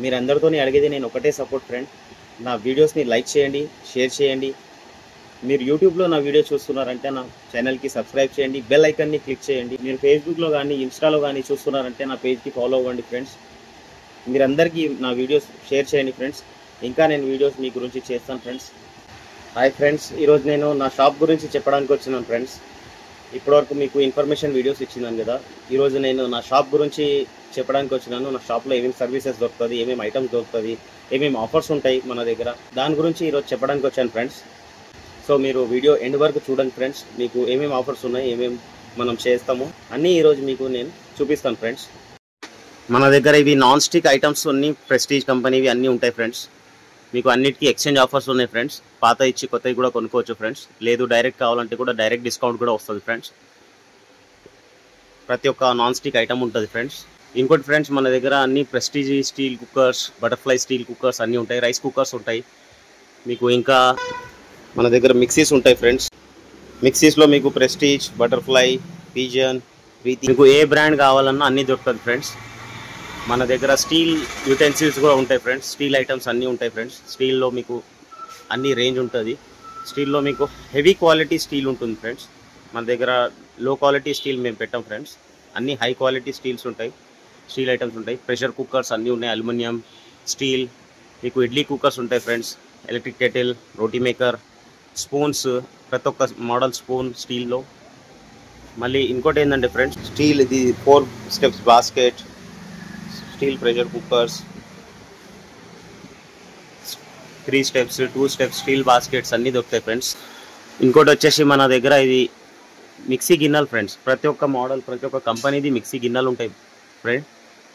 మీరందరితోని అడిగేది నేను ఒకటే సపోర్ట్ ఫ్రెండ్, నా వీడియోస్ని లైక్ చేయండి, షేర్ చేయండి. మీరు యూట్యూబ్లో నా వీడియో చూస్తున్నారంటే నా ఛానల్కి సబ్స్క్రైబ్ చేయండి, బెల్ ఐకాన్ని క్లిక్ చేయండి. మీరు ఫేస్బుక్లో కానీ ఇన్స్టాలో కానీ చూస్తున్నారంటే నా పేజ్కి ఫాలో అవ్వండి ఫ్రెండ్స్. మీరందరికీ నా వీడియోస్ షేర్ చేయండి ఫ్రెండ్స్. ఇంకా నేను వీడియోస్ మీ గురించి చేస్తాను ఫ్రెండ్స్. హాయ్ ఫ్రెండ్స్, ఈరోజు నేను నా షాప్ గురించి చెప్పడానికి వచ్చినాను ఫ్రెండ్స్. ఇప్పటివరకు మీకు ఇన్ఫర్మేషన్ వీడియోస్ ఇచ్చినాను కదా, ఈరోజు నేను నా షాప్ గురించి చెప్పడానికి వచ్చినాను. నా షాప్లో ఏమేమి సర్వీసెస్ దొరుకుతుంది, ఏమేమి ఐటమ్స్ దొరుకుతుంది, ఏమేమి ఆఫర్స్ ఉంటాయి మన దగ్గర, దాని గురించి ఈరోజు చెప్పడానికి వచ్చాను ఫ్రెండ్స్. సో మీరు వీడియో ఎండ్ వరకు చూడండి ఫ్రెండ్స్. మీకు ఏమేమి ఆఫర్స్ ఉన్నాయి, ఏమేమి మనం చేస్తాము అన్నీ ఈరోజు మీకు నేను చూపిస్తాను ఫ్రెండ్స్. మన దగ్గర ఇవి నాన్ స్టిక్ ఐటమ్స్ అన్నీ ప్రెస్టీజ్ కంపెనీవి అన్నీ ఉంటాయి ఫ్రెండ్స్. మీకు అన్నిటికీ ఎక్స్చేంజ్ ఆఫర్స్ ఉన్నాయి ఫ్రెండ్స్. పాత ఇచ్చి కొత్తవి కూడా కొనుక్కోవచ్చు ఫ్రెండ్స్. లేదు డైరెక్ట్ కావాలంటే కూడా డైరెక్ట్ డిస్కౌంట్ కూడా వస్తుంది ఫ్రెండ్స్. ప్రతి ఒక్క నాన్ స్టిక్ ఐటమ్ ఉంటుంది ఫ్రెండ్స్. ఇంకోటి ఫ్రెండ్స్, మన దగ్గర అన్ని prestige steel cookers, butterfly steel cookers అన్నీ ఉంటాయి. రైస్ కుక్కర్స్ ఉంటాయి మీకు. ఇంకా మన దగ్గర మిక్సీస్ ఉంటాయి ఫ్రెండ్స్. మిక్సీస్లో మీకు ప్రెస్టీజ్, బటర్ఫ్లై, పిజన్, ప్రీతి, మీకు ఏ బ్రాండ్ కావాలన్నా అన్నీ దొరుకుతుంది ఫ్రెండ్స్. మన దగ్గర స్టీల్ యూటెన్సిల్స్ కూడా ఉంటాయి ఫ్రెండ్స్. స్టీల్ ఐటమ్స్ అన్నీ ఉంటాయి ఫ్రెండ్స్. స్టీల్లో మీకు అన్ని రేంజ్ ఉంటుంది. స్టీల్లో మీకు హెవీ క్వాలిటీ స్టీల్ ఉంటుంది ఫ్రెండ్స్. మన దగ్గర లో క్వాలిటీ స్టీల్ మేము పెట్టాం ఫ్రెండ్స్. అన్ని హై క్వాలిటీ స్టీల్స్ ఉంటాయి, స్టీల్ ఐటమ్స్ ఉంటాయి. ప్రెషర్ కుక్కర్స్ అన్నీ ఉన్నాయి, అల్యూమినియం, స్టీల్. మీకు ఇడ్లీ కుక్కర్స్ ఉంటాయి ఫ్రెండ్స్, ఎలక్ట్రిక్ కెటిల్, రోటీ మేకర్, స్పూన్స్, ప్రతి ఒక్క మోడల్ స్పూన్ స్టీల్లో. మళ్ళీ ఇంకోటి ఏంటంటే ఫ్రెండ్స్, స్టీల్ ఇది 4 steps basket, steel pressure cookers, 3 steps, 2 steps steel baskets అన్నీ దొరుకుతాయి ఫ్రెండ్స్. ఇంకోటి వచ్చేసి మన దగ్గర ఇది మిక్సీ గిన్నెలు ఫ్రెండ్స్. ప్రతి ఒక్క మోడల్, ప్రతి ఒక్క కంపెనీది మిక్సీ గిన్నెలు ఉంటాయి ఫ్రెండ్.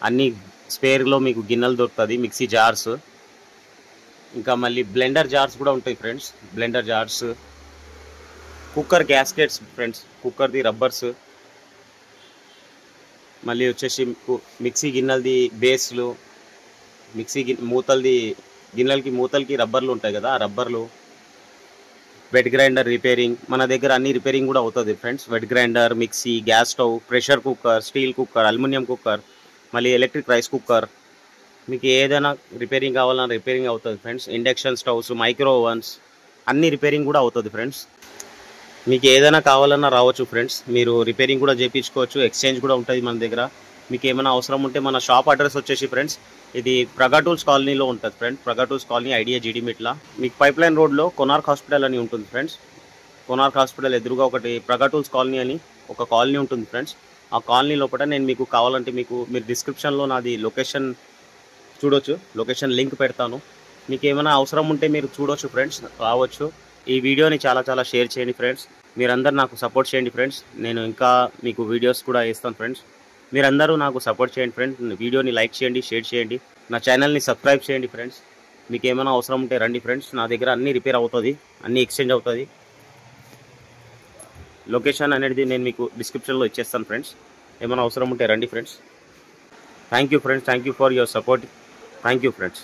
అన్ని స్పేర్లో మీకు గిన్నెలు దొరుకుతుంది, మిక్సీ జార్స్. ఇంకా మళ్ళీ బ్లెండర్ జార్స్ కూడా ఉంటాయి friends. Blender jars, cooker gaskets friends, కుక్కర్ది రబ్బర్స్. మళ్ళీ వచ్చేసి మిక్సీ గిన్నెలది బేస్లు, మిక్సీ మూతలది గిన్నెలకి మూతలకి రబ్బర్లు ఉంటాయి కదా, ఆ రబ్బర్లు. వెట్ గ్రైండర్ రిపేరింగ్, మన దగ్గర అన్ని రిపేరింగ్ కూడా అవుతుంది friends. Wet grinder, mixie, gas stove, pressure cooker, steel cooker, aluminium cooker, మళ్ళీ ఎలక్ట్రిక్ రైస్ కుక్కర్. మీకు ఏదైనా రిపేరింగ్ కావాలన్నా రిపేరింగ్ అవుతుంది friends. Induction stoves, micro ovens అన్ని రిపేరింగ్ కూడా అవుతుంది ఫ్రెండ్స్. మీకు ఏదైనా కావాలన్నా రావచ్చు ఫ్రెండ్స్. మీరు రిపేరింగ్ కూడా చేయించుకోవచ్చు, ఎక్స్చేంజ్ కూడా ఉంటుంది మన దగ్గర. మీకు ఏమైనా అవసరం ఉంటే మన షాప్ అడ్రస్ వచ్చేసి ఫ్రెండ్స్, ఇది ప్రగా టూల్స్ కాలనీలో ఉంటుంది friends. Praga Tools colony, IDA Jeedimetla. మీకు పైప్ లైన్ రోడ్లో కొనార్క్ హాస్పిటల్ అని ఉంటుంది ఫ్రెండ్స్. కొనార్క్ హాస్పిటల్ ఎదురుగా ఒకటి ప్రగా టూల్స్ కాలనీ అని ఒక కాలనీ ఉంటుంది ఫ్రెండ్స్. ఆ కాలనీ లోపల నేను మీకు కావాలంటే మీరు డిస్క్రిప్షన్లో నాది లొకేషన్ చూడొచ్చు, లొకేషన్ లింక్ పెడతాను. మీకు ఏమైనా అవసరం ఉంటే మీరు చూడొచ్చు ఫ్రెండ్స్, రావచ్చు. ఈ వీడియోని చాలా షేర్ చేయండి ఫ్రెండ్స్. మీరందరూ నాకు సపోర్ట్ చేయండి ఫ్రెండ్స్. నేను ఇంకా మీకు వీడియోస్ కూడా ఇస్తాను ఫ్రెండ్స్. మీరందరూ నాకు సపోర్ట్ చేయండి ఫ్రెండ్స్. వీడియోని లైక్ చేయండి, షేర్ చేయండి, నా ఛానల్ని సబ్స్క్రైబ్ చేయండి ఫ్రెండ్స్. మీకు ఏమైనా అవసరం ఉంటే రండి ఫ్రెండ్స్. నా దగ్గర అన్నీ రిపేర్ అవుతుంది, అన్నీ ఎక్స్చేంజ్ అవుతుంది. లొకేషన్ అనేది నేను మీకు డిస్క్రిప్షన్లో ఇచ్చేస్తాను ఫ్రెండ్స్. ఏమైనా అవసరం ఉంటే రండి friends. Thank you friends, thank you for your support. Thank you friends.